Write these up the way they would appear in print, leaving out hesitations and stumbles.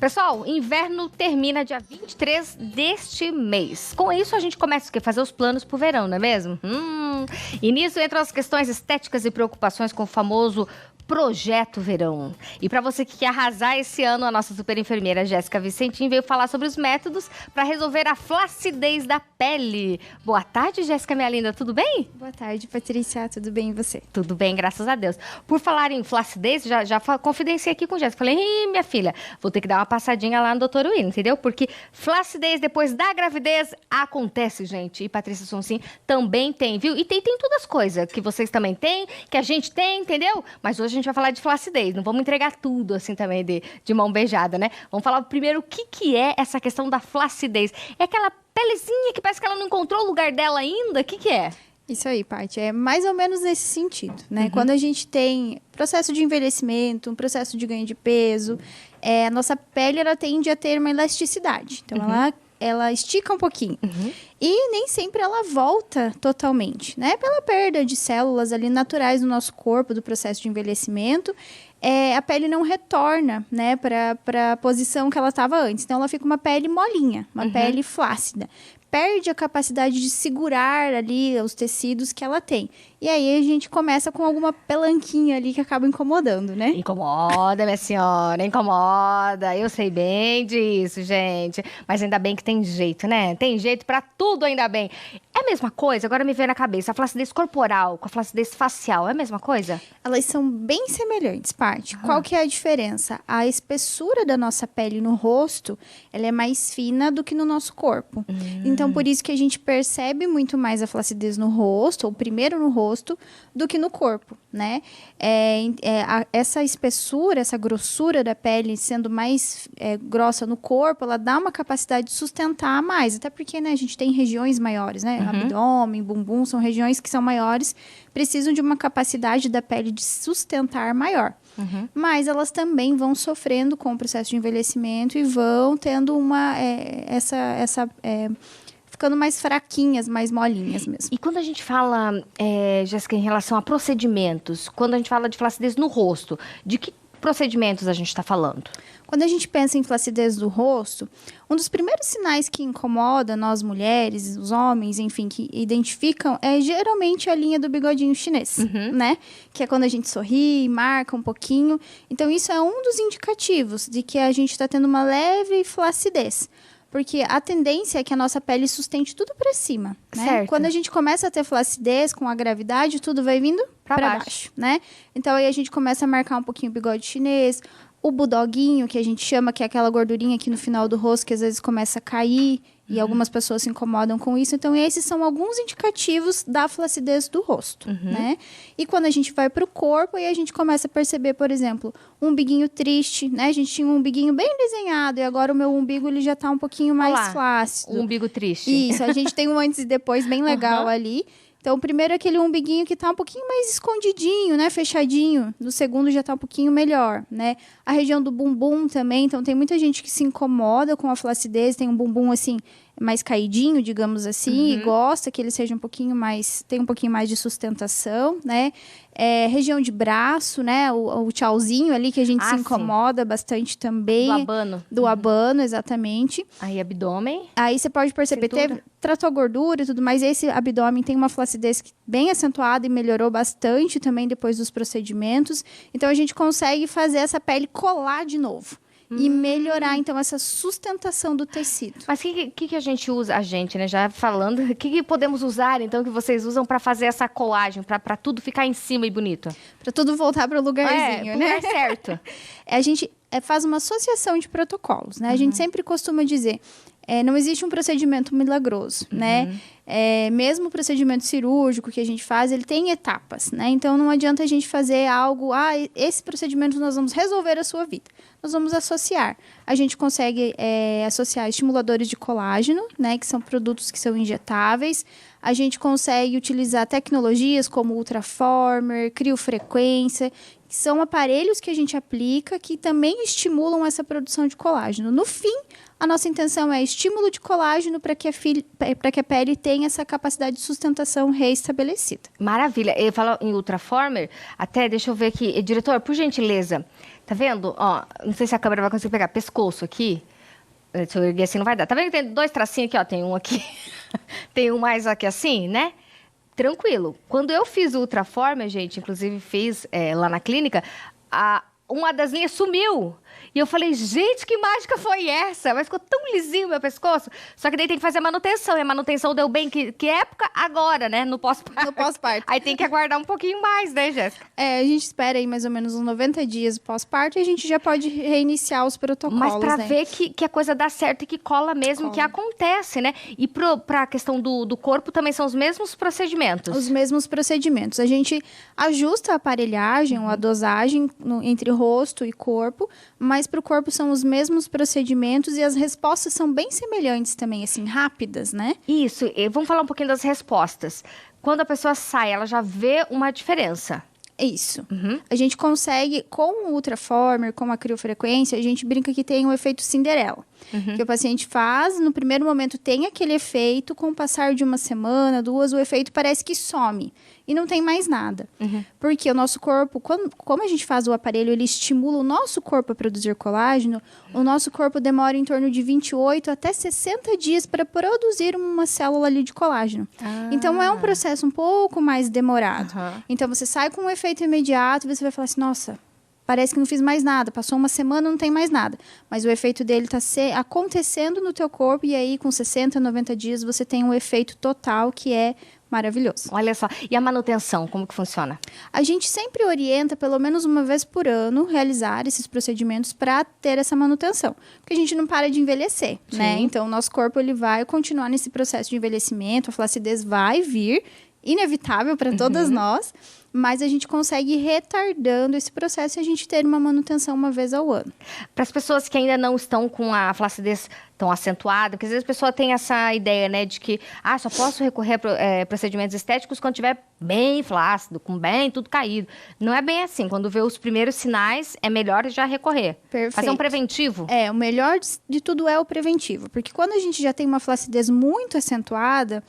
Pessoal, inverno termina dia 23 deste mês. Com isso, a gente começa o quê? Fazer os planos pro verão, não é mesmo? E nisso entram as questões estéticas e preocupações com o famoso Projeto Verão. E para você que quer arrasar esse ano, a nossa super enfermeira Jéssica Vicentim veio falar sobre os métodos para resolver a flacidez da pele. Boa tarde, Jéssica, minha linda, tudo bem? Boa tarde, Patrícia, tudo bem e você? Tudo bem, graças a Deus. Por falar em flacidez, já confidenciei aqui com Jéssica. Falei, minha filha, vou ter que dar uma passadinha lá no Dr. William, entendeu? Porque flacidez depois da gravidez acontece, gente. E Patrícia Sonsim também tem, viu? E tem todas as coisas que vocês também têm, que a gente tem, entendeu? Mas hoje a gente vai falar de flacidez, não vamos entregar tudo assim também de mão beijada, né? Vamos falar primeiro o que é essa questão da flacidez. É aquela pelezinha que parece que ela não encontrou o lugar dela ainda? O que é? Isso aí, Paty, é mais ou menos nesse sentido, né? Quando a gente tem processo de envelhecimento, um processo de ganho de peso, a nossa pele, ela tende a ter uma elasticidade. Então, ela estica um pouquinho. E nem sempre ela volta totalmente, né? Pela perda de células ali naturais no nosso corpo, do processo de envelhecimento, a pele não retorna, né, para a posição que ela estava antes. Então, ela fica uma pele molinha, uma pele flácida. Perde a capacidade de segurar ali os tecidos que ela tem. E aí a gente começa com alguma pelanquinha ali que acaba incomodando, né? Incomoda, minha senhora, incomoda. Eu sei bem disso, gente. Mas ainda bem que tem jeito, né? Tem jeito pra tudo, ainda bem. É a mesma coisa? Agora me veio na cabeça. A flacidez corporal com a flacidez facial, é a mesma coisa? Elas são bem semelhantes, Paty. Qual que é a diferença? A espessura da nossa pele no rosto, ela é mais fina do que no nosso corpo. Então, por isso que a gente percebe muito mais a flacidez no rosto, ou primeiro no rosto, do que no corpo, né? Essa espessura, essa grossura da pele sendo mais grossa no corpo, ela dá uma capacidade de sustentar mais. Até porque, né, a gente tem regiões maiores, né? Abdômen, bumbum, são regiões que são maiores, precisam de uma capacidade da pele de sustentar maior. Mas elas também vão sofrendo com o processo de envelhecimento e vão tendo ficando mais fraquinhas, mais molinhas mesmo. E quando a gente fala, Jéssica, em relação a procedimentos, quando a gente fala de flacidez no rosto, de que procedimentos a gente está falando? Quando a gente pensa em flacidez do rosto, um dos primeiros sinais que incomoda nós mulheres, os homens, enfim, que identificam, é geralmente a linha do bigodinho chinês, né? Que é quando a gente sorri, marca um pouquinho. Então, isso é um dos indicativos de que a gente está tendo uma leve flacidez. Porque a tendência é que a nossa pele sustente tudo para cima, né? Certo. Quando a gente começa a ter flacidez com a gravidade, tudo vai vindo para baixo, né? Então, aí a gente começa a marcar um pouquinho o bigode chinês, o budoguinho, que a gente chama, que é aquela gordurinha aqui no final do rosto, que às vezes começa a cair, e algumas pessoas se incomodam com isso. Então, esses são alguns indicativos da flacidez do rosto, né? E quando a gente vai para o corpo, aí a gente começa a perceber, por exemplo, um umbiguinho triste, né? A gente tinha um umbiguinho bem desenhado, e agora o meu umbigo, ele já tá um pouquinho mais flácido. Um umbigo triste. Isso, a gente tem um antes e depois bem legal ali. Então, o primeiro é aquele umbiguinho que tá um pouquinho mais escondidinho, né? Fechadinho. No segundo já tá um pouquinho melhor, né? A região do bumbum também. Então, tem muita gente que se incomoda com a flacidez. Tem um bumbum, assim, mais caidinho, digamos assim. E gosta que ele seja um pouquinho mais... Tem um pouquinho mais de sustentação, né? Região de braço, né? O tchauzinho ali, que a gente se incomoda bastante também. Do abano. Do abano, exatamente. Aí, abdômen. Aí, você pode perceber, tratou a gordura e tudo mais. Esse abdômen tem uma flacidez bem acentuada e melhorou bastante também depois dos procedimentos. Então, a gente consegue fazer essa pele colar de novo. E melhorar, então, essa sustentação do tecido. Mas o que a gente usa, a gente, né, já falando, o que podemos usar, então, que vocês usam para fazer essa colagem, para tudo ficar em cima e bonito? Para tudo voltar para o lugarzinho, né? Lugar certo. A gente faz uma associação de protocolos, né? A gente sempre costuma dizer, não existe um procedimento milagroso, né? Mesmo o procedimento cirúrgico que a gente faz, ele tem etapas, né? Então, não adianta a gente fazer algo, esse procedimento nós vamos resolver a sua vida. Nós vamos associar. A gente consegue associar estimuladores de colágeno, né? Que são produtos que são injetáveis. A gente consegue utilizar tecnologias como ultraformer, criofrequência. que são aparelhos que a gente aplica que também estimulam essa produção de colágeno. No fim, a nossa intenção é estímulo de colágeno para que a pele tenha essa capacidade de sustentação reestabelecida. Maravilha. Eu falo em Ultraformer, até deixa eu ver aqui. Diretor, por gentileza, tá vendo? Ó, não sei se a câmera vai conseguir pegar. Pescoço aqui. Se eu erguer assim não vai dar. Tá vendo que tem 2 tracinhos aqui, ó? Tem um aqui. Tem um mais aqui assim, né? Tranquilo. Quando eu fiz o Ultraformer, gente, inclusive fiz lá na clínica, uma das linhas sumiu. E eu falei, gente, que mágica foi essa? Mas ficou tão lisinho o meu pescoço. Só que daí tem que fazer a manutenção. E a manutenção deu bem, que época? Agora, né? No pós-parto. No pós-parto. Aí tem que aguardar um pouquinho mais, né, Jéssica? A gente espera aí mais ou menos uns 90 dias pós-parto e a gente já pode reiniciar os protocolos, mas pra né? ver que a coisa dá certo e que cola mesmo, que acontece, né? E pra questão do corpo também são os mesmos procedimentos? Os mesmos procedimentos. A gente ajusta a aparelhagem ou a dosagem entre rosto e corpo, mas para o corpo são os mesmos procedimentos e as respostas são bem semelhantes também, assim, rápidas, né? Isso. E vamos falar um pouquinho das respostas. Quando a pessoa sai, ela já vê uma diferença. Isso. A gente consegue, com o Ultraformer, com a criofrequência, a gente brinca que tem o efeito Cinderela. Que o paciente faz, no primeiro momento tem aquele efeito, com o passar de uma semana, 2, o efeito parece que some. E não tem mais nada. Porque o nosso corpo, como a gente faz o aparelho, ele estimula o nosso corpo a produzir colágeno, o nosso corpo demora em torno de 28 até 60 dias para produzir uma célula ali de colágeno. Então, é um processo um pouco mais demorado. Então, você sai com um efeito imediato e você vai falar assim, nossa, parece que não fiz mais nada, passou uma semana, não tem mais nada. Mas o efeito dele está acontecendo no teu corpo e aí, com 60, 90 dias, você tem um efeito total que é maravilhoso. Olha só. E a manutenção, como que funciona? A gente sempre orienta, pelo menos uma vez por ano, realizar esses procedimentos para ter essa manutenção. Porque a gente não para de envelhecer, né? Então, o nosso corpo ele vai continuar nesse processo de envelhecimento, a flacidez vai vir, inevitável para todas nós, mas a gente consegue ir retardando esse processo e a gente ter uma manutenção uma vez ao ano. Para as pessoas que ainda não estão com a flacidez tão acentuada, porque às vezes a pessoa tem essa ideia, né, de que só posso recorrer a procedimentos estéticos quando estiver bem flácido, com bem tudo caído. Não é bem assim. Quando vê os primeiros sinais, é melhor já recorrer. Perfeito. Fazer um preventivo. O melhor de tudo é o preventivo, porque quando a gente já tem uma flacidez muito acentuada,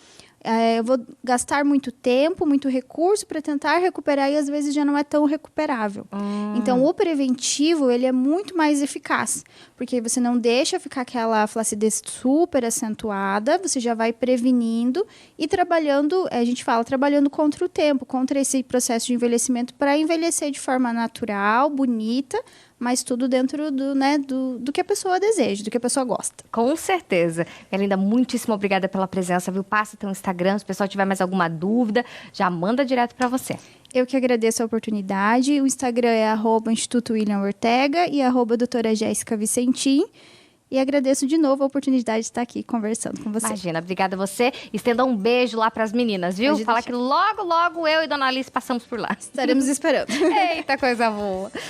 eu vou gastar muito tempo, muito recurso para tentar recuperar e às vezes já não é tão recuperável. Então, o preventivo, ele é muito mais eficaz, porque você não deixa ficar aquela flacidez super acentuada, você já vai prevenindo e trabalhando, a gente fala, trabalhando contra o tempo, contra esse processo de envelhecimento para envelhecer de forma natural, bonita, mas tudo dentro do que a pessoa deseja, do que a pessoa gosta. Com certeza. Melinda, muitíssimo obrigada pela presença, viu? Passa teu Instagram, se o pessoal tiver mais alguma dúvida, já manda direto para você. Eu que agradeço a oportunidade. O Instagram é @Instituto William Ortega e @doutora Jéssica Vicentim. E agradeço de novo a oportunidade de estar aqui conversando com você. Imagina, obrigada a você. Estenda um beijo lá para as meninas, viu? Fala que logo, logo eu e Dona Alice passamos por lá. Estaremos esperando. Eita, coisa boa.